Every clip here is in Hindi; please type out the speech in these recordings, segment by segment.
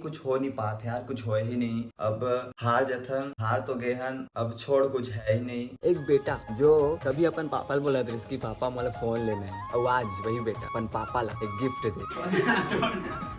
कुछ हो नहीं पाते यार, कुछ हो ही नहीं। अब हार जथन हार तो गए हन, अब छोड़ कुछ है ही नहीं। एक बेटा जो कभी अपन पापा बोला था इसकी पापा मोला फोन लेना है, और आज वही बेटा अपन पापा ला एक गिफ्ट दे।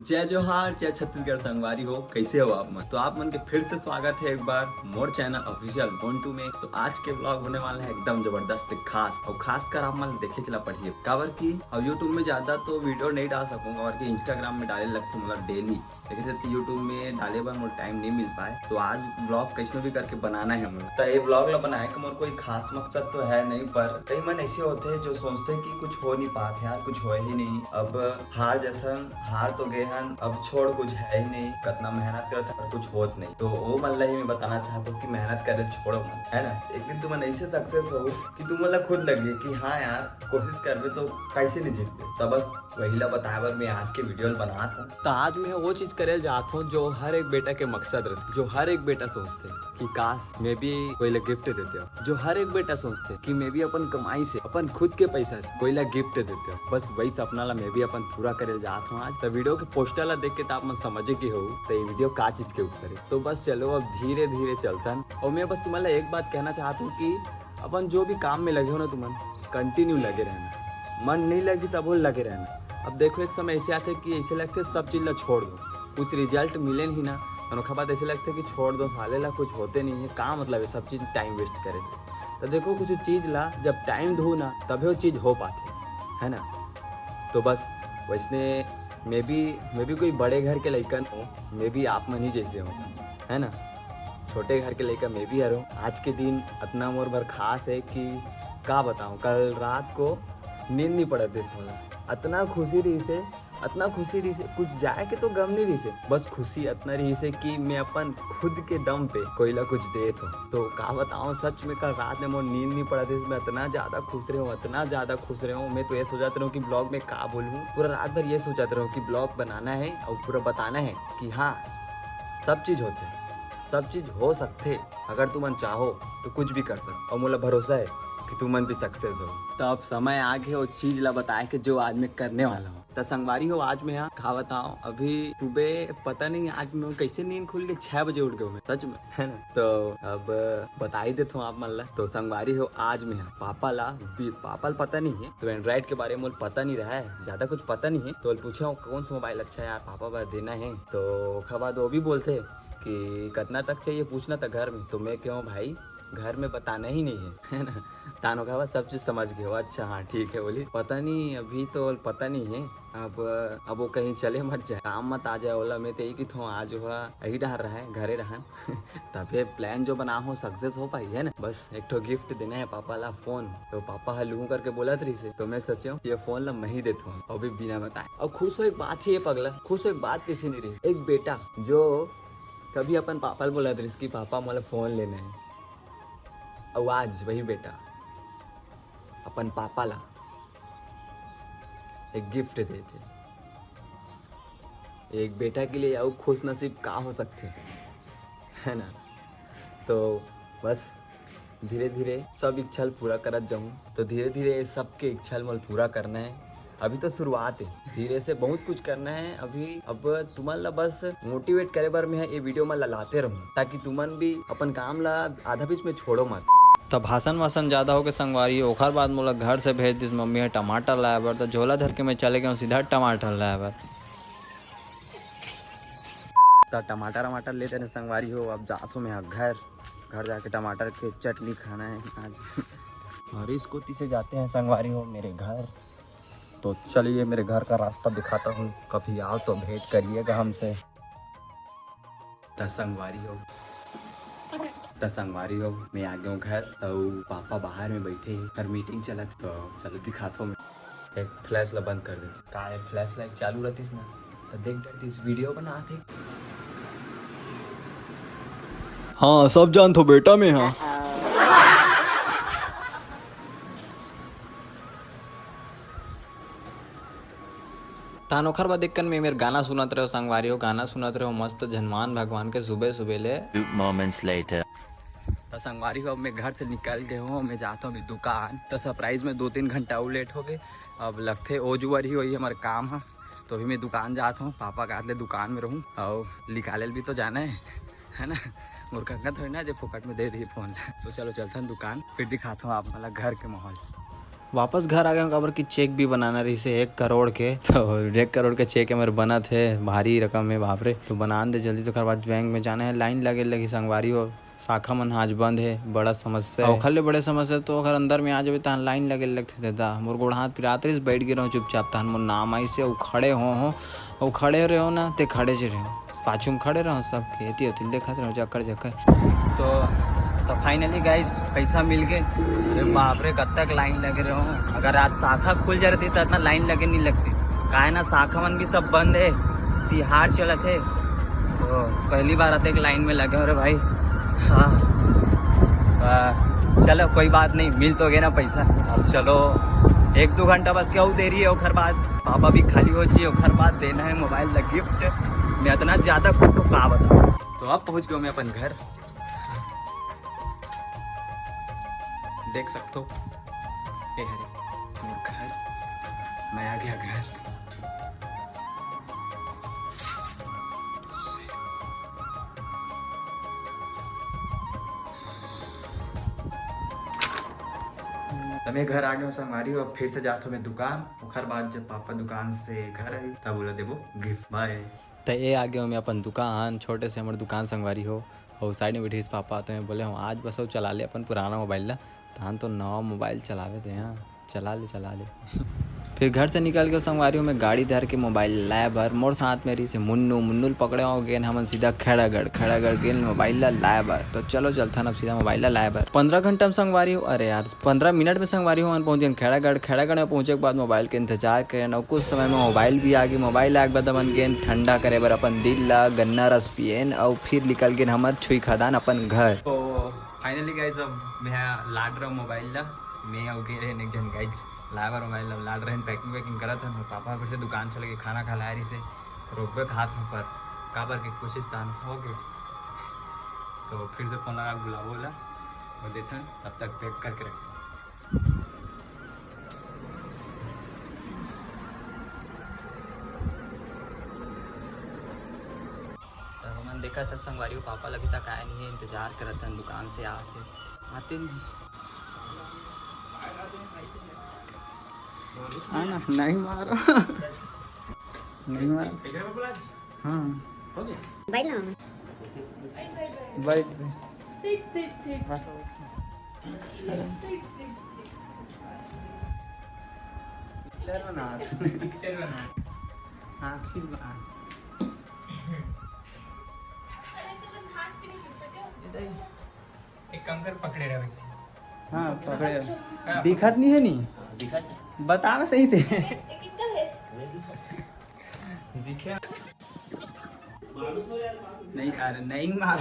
जय जोहार, जय छत्तीसगढ़ संगवारी हो, कैसे हो आप मन? तो आप मन के फिर से स्वागत है एक बार मोर चैनल ऑफिशियल मोन्टू में। तो आज के ब्लॉग होने वाला है एकदम जबरदस्त खास, और खास कर आप मन देखे चला पढ़िए काबर की अब यूट्यूब में ज्यादा तो वीडियो नहीं डाल सकूंगा और इंस्टाग्राम में डाले लगते मतलब डेली, लेकिन यूट्यूब में डाले बार मुझे टाइम नहीं मिल पाए। तो आज ब्लॉग कैसे भी करके बनाना है मुझे। तो ये ब्लॉग ला बनाए कि मोर कोई खास मकसद तो है नहीं, पर कई मन ऐसे होते हैं जो सोचते हैं कि कुछ हो नहीं पाते यार, कुछ हो ही नहीं। अब हार जथन हार तो गए हन, अब छोड़ कुछ है ही नहीं। कितना मेहनत करते पर कुछ होत नहीं। तो वो मतलब ही मैं बताना चाहता हूँ कि मेहनत करे छोड़ो मत, है ना। एक दिन तुम ऐसे सक्सेस हो कि तुम मतलब खुद लगे कि हाँ यार कोशिश करबे तो कैसे नहीं जीतबे। तो बस वही ला बताया बर मैं आज के वीडियो बना था। तो आज मैं वो चीज करे जाता हूँ जो हर एक बेटा के मकसद रहते, जो हर एक बेटा सोचते कि काश मैं भी कोई ला गिफ्ट देते हो। जो हर एक बेटा सोचते कि मैं भी अपन कमाई से अपन खुद के पैसा से कोई ला गिफ्ट देते हो। बस वही सपना ला मैं भी अपन पूरा करे जाता हूँ आज। तो वीडियो के पोस्टर ला देख के तो आप मन समझे कि हो तो ये वीडियो का चीज के ऊपर है। तो बस चलो अब धीरे धीरे चलता है। और मैं बस तुम्हारा एक बात कहना चाहता हूँ कि अपन जो भी काम में लगे हो ना, तुम कंटिन्यू लगे रहना। मन नहीं लगी तब वो लगे रहना। अब देखो एक समय ऐसे आते कि ऐसे लगते सब चीज ला छोड़ दो, कुछ रिजल्ट मिले ही ना। अनोखा बात ऐसे लगता है कि छोड़ दो साले ला कुछ होते नहीं है, का मतलब है सब चीज टाइम वेस्ट करे से। तो देखो कुछ चीज ला जब टाइम दो ना तभी वो चीज हो पाती है ना। तो बस वैसने मैं भी कोई बड़े घर के लड़कन हो, मैं भी आप मन ही जैसे हो, है ना। छोटे घर के लड़का मैं भी हूँ। आज के दिन इतना मोर भर खास है कि का बताऊँ, कल रात को नींद नहीं पड़ा देश मला। इतना खुशी रही से कुछ जाए के तो गम नहीं रही से, बस खुशी इतना रही से कि मैं अपन खुद के दम पे कोई ला कुछ देत हो। तो का बताऊँ सच में कल रात में मोर नींद नहीं पड़ा देश में, इतना ज्यादा खुश रहे हूँ। मैं तो ये सोचता रहा हूँ कि ब्लॉग में का बोलूँ, पूरा रात भर ये सोचता रहा हूँ कि ब्लॉग बनाना है और पूरा बताना है कि हाँ सब चीज होते, सब चीज हो सकते। अगर तुम चाहो तो कुछ भी कर सकते, और मुझे भरोसा है कि तुम भी सक्सेस हो। तो अब समय आ गया वो चीज ला बताए कि जो आज मैं करने वाला हूँ। तो संगवारी हो आज मैं यहाँ खा बताऊँ, अभी सुबह पता नहीं आज मैं कैसे नींद खुल गई, 6 बजे उठ गया मैं सच में, है ना। तो अब बता ही देता हूँ आप मन ला। तो संगवारी हो आज मैं यहाँ पापा पता नहीं है, तो एंड्रॉइड के बारे में पता नहीं रहा है, ज्यादा कुछ पता नहीं है। तो पूछा कौन सा मोबाइल अच्छा है यार पापा बार देना है। तो खबर वो भी बोलते कि कितना तक चाहिए पूछना था घर में। तो मैं क्यों भाई घर में बताना ही नहीं है ना। तानो कहा सब चीज समझ गए हो, अच्छा हाँ ठीक है। बोली पता नहीं अभी तो पता नहीं है, अब वो कहीं चले मत जाए, काम मत आ जाए। बोला मैं तो यही की थो आज हुआ यही डर रहा है घरे रहा तब प्लान जो बना हो सक्सेस हो पाई है ना। बस एक ठो गिफ्ट देना है पापा ला फोन। तो पापा हलू करके बोला तरी से, तो मैं सोचा ये फोन ला मैं ही देता हूँ और भी बिना बताए। और खुश हो एक बात ही है पगला, खुश हो एक बात किसी नहीं रही। एक बेटा जो कभी अपन पापा बोला तरी इसकी पापा मोला फोन लेना है, और आज वही बेटा अपन पापा ला एक गिफ्ट देते। एक बेटा के लिए और खुश नसीब का हो सकते, है ना। तो बस धीरे धीरे सब इच्छा पूरा करत जाऊँ। तो धीरे धीरे सबके इच्छा मोल पूरा करना है। अभी तो शुरुआत है, धीरे से बहुत कुछ करना है अभी। अब तुम्हारा बस मोटिवेट करे बार मैं ये वीडियो में लाते रहूँ, ताकि तुमन भी अपन काम ला आधा बीच में छोड़ो मत। तब भाषण वासन ज्यादा हो के संगवारी ओखर बाद मोला घर से भेज दिस मम्मी है टमाटर लाए बर। तो झोला धर के मैं चले गया सीधा टमाटर लाए बर। तो टमाटर लेते हैं संगवारी हो। अब जात हो मैं घर जाके टमाटर के चटनी खाना है आज। और इस कोती से जाते हैं संगवारी हो मेरे घर। तो चलिए मेरे घर का रास्ता दिखाता हूँ, कभी आओ तो भेंट करिएगा हमसे। तो संगवारी हो मैं आ गया हूँ घर। तो पापा बाहर में बैठे हैं, हर मीटिंग चलत। तो चलो दिखाता हूँ। एक फ्लैश ला बंद कर देते, का फ्लैश लाइट चालू रहती ना तो देख डरती वीडियो बनाते। हाँ सब जान तो बेटा में हाँ। तान ओखर बाद देख में मेरे गाना सुनत रहे हो संगवारी हो, गाना सुनत रहे हो मस्त हनुमान भगवान के सुबह सुबह ले। 2 moments later. तो संगवारी हो, अब मैं घर से निकल गए हूँ, मैं जाता हूँ अभी दुकान। तो सरप्राइज में 2-3 घंटा और लेट हो गए। अब लगते ओजुअर ही वही हमारा काम है। तो अभी मैं दुकान जाता हूँ, पापा का ले दुकान में रहूँ और निकाले भी तो जाना है ना। मुर्खा थोड़ी ना जो फोकट में दे दी फोन। तो चलो चलता हूँ दुकान, फिर दिखाता हूँ आप मतलब घर के माहौल। वापस घर आ गए हूँ, खबर की चेक भी बनाना रही से 1 करोड़ के। तो 1 करोड़ के चेक मेरे बना थे, भारी रकम है बाप रे। तो बना दे जल्दी। तो खर बाद बैंक में जाना है, लाइन लगे लगी संगवारी हो, शाखा मन आज बंद है, बड़ा समस्या है। ओखर ले बड़े समस्या तो अगर अंदर में आ जावे तहन लाइन लगे लगते देता। मोर गोड़ हाथ पिराते रही बैठ गए रहो चुपचाप। तहन मोर नाम आई से खड़े हो खड़े रहो ना ते खड़े से रहो, पाछू में खड़े रहो सब खेती होती देखते रहो चक्कर चक्कर। तो फाइनली गाइस पैसा मिल गए। अरे बाप रे कब तक लाइन लगे रहो। अगर आज शाखा खुल जाती तो इतना लाइन लगे नहीं लगती। का है ना शाखा मन भी सब बंद है, तिहार चलत है। तो पहली बार आते लाइन में लगे हो रे भाई। हाँ चलो कोई बात नहीं, मिल तो गया ना पैसा। अब चलो 1-2 घंटा बस क्या देरी है। और बाद पापा भी खाली हो चाहिए, और बाद देना है मोबाइल का गिफ्ट। मैं इतना ज़्यादा खुश हूँ का बताऊँ। तो अब पहुँच गया मैं अपन घर, देख सकते हो ये है मेरा घर। मैं आ गया घर। तो मैं घर आ गया हूँ संगवारी हो। अब फिर से जाता हूँ मैं दुकान। ओखर बाद जब पापा दुकान से घर आई तब बोला देवो गिफ्ट बाय। तो ये आ गया हूँ मैं अपन दुकान, छोटे से हमारे दुकान संगवारी हो। और साइड में बैठी पापा आते हैं, बोले हम आज बस वो चला ले अपन पुराना मोबाइल ला। तहन तो नवा मोबाइल चलावे थे, यहाँ चला ले। फिर घर से निकल के संगवारी में गाड़ी धर के मोबाइल लाए भर। मोर साथ मेरी से मुन्नुल पकड़े हो गए हमन सीधा खड़ागढ़ गेल मोबाइल लाए भर। तो चलो चलता अब सीधा मोबाइल लाए भर। 15 घंटा में संगवारी हो, अरे यार 15 मिनट में संगवारी हो पहुँच गए खड़ागढ़ में पहुँचे के बाद मोबाइल के इंतजार करें। और कुछ समय में मोबाइल भी आ गई। मोबाइल आए के बाद अपन गेन ठंडा करे बर अपन दिल ला गन्ना रस पियन। और फिर निकल गए हमार छुई खदान अपन घर। तो फाइनली गाइस अब मैं लाड रहा हूँ मोबाइल ला। मैं और गए रहे एक जन गाइज लाइवर मोबाइल लाड रहे पैकिंग करत हन। पापा फिर से दुकान चले गए, खाना खा लाए रही से रोकबे हाथ में पर काबर के कोशिश तान हो गए। तो फिर से फोन लगा गुलाबो ला और देथन, तब तक पैक करके रख। तो हमन देखा था संगवारी को पापा अभी तक आया नहीं है, इंतजार करत हन दुकान से आते नहीं। आना नहीं मारो नहीं मारो। हाँ बैठ ना बैठ पिक्चर बना हाँ फिर बना। एक कंकर पकड़े रहे वैसे। हाँ पकड़े दिखत नहीं है नहीं बताना सही से दिखे नहीं अरे नहीं मार।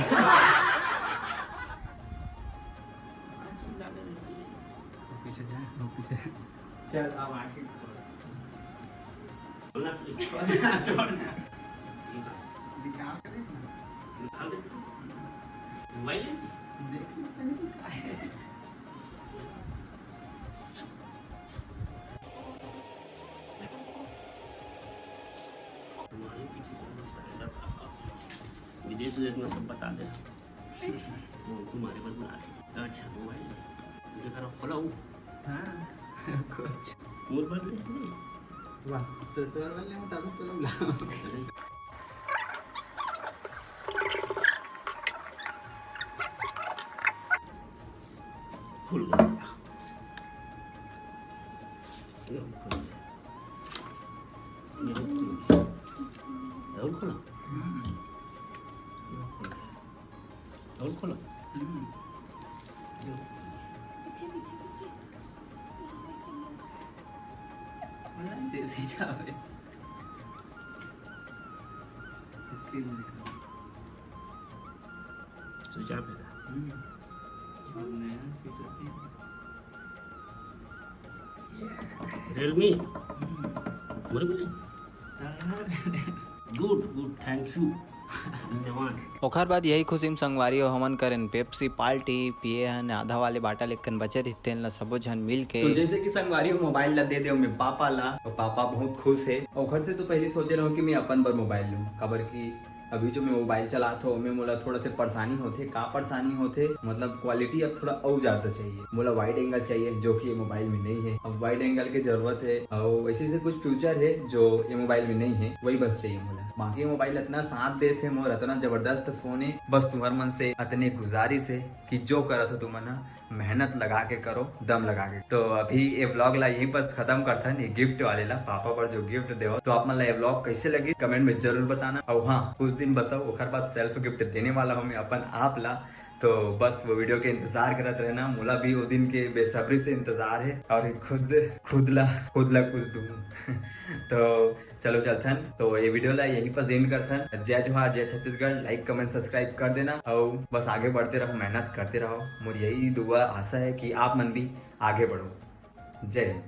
पीछे जा पीछे चल अब आके विदेश में सब बता दे तुम्हारे पास बना सकता। अच्छा मोबाइल तुझे करो खोलो। हाँ कुछ मोर पर नहीं वाह तो वाले में तब तो ला खुल गया। और खोलो और खोलो। जैसे जावे स्क्रीन में दिखा स्विच ऑफ है। नया स्विच ऑफ है रियलमी मोर बोले गुड गुड, थैंक यू, धन्यवाद। ओखर बाद यही खुशी में संगवारी हो हमन करें पेप्सी पार्टी पिए हन आधा वाले बाटा लेकिन बचे रहते ला सबो जन मिल के। तो जैसे कि संगवारी हो मोबाइल ला दे दे मैं पापा ला, और पापा बहुत खुश है। ओखर से तो पहले सोचे रहो कि मैं अपन पर मोबाइल लूँ, खबर की अभी जो मैं मोबाइल चलात हो मैं मोला थोड़ा से परेशानी होते। का परेशानी होते मतलब क्वालिटी अब थोड़ा और ज्यादा चाहिए, मोला वाइड एंगल चाहिए जो कि ये मोबाइल में नहीं है। अब वाइड एंगल की जरूरत है और वैसे से कुछ फ्यूचर है जो ये मोबाइल में नहीं है, वही बस चाहिए मोला। बाकी मोबाइल इतना साथ देते मोर, इतना जबरदस्त फोन है। बस तुम्हारे मन से इतनी गुजारिश है कि जो करा था तुम ना मेहनत लगा के करो, दम लगा के। तो अभी ये ब्लॉग ला यहीं पर खत्म करता है। ये गिफ्ट वाले ला पापा पर जो गिफ्ट दे, तो आप मन ला ये ब्लॉग कैसे लगी कमेंट में जरूर बताना। और हाँ, कुछ दिन बस ओखर बाद सेल्फ गिफ्ट देने वाला हूँ मैं अपन आप ला, तो बस वो वीडियो के इंतजार करत रहना। मोला भी वो दिन के बेसब्री से इंतजार है और खुद ला कुछ दूँ तो चलो चलथन, तो ये वीडियो ला यहीं पर एंड करथन। जय जोहार, जय छत्तीसगढ़। लाइक कमेंट सब्सक्राइब कर देना और बस आगे बढ़ते रहो, मेहनत करते रहो। मुझे यही दुआ आशा है कि आप मन भी आगे बढ़ो। जय हिंद।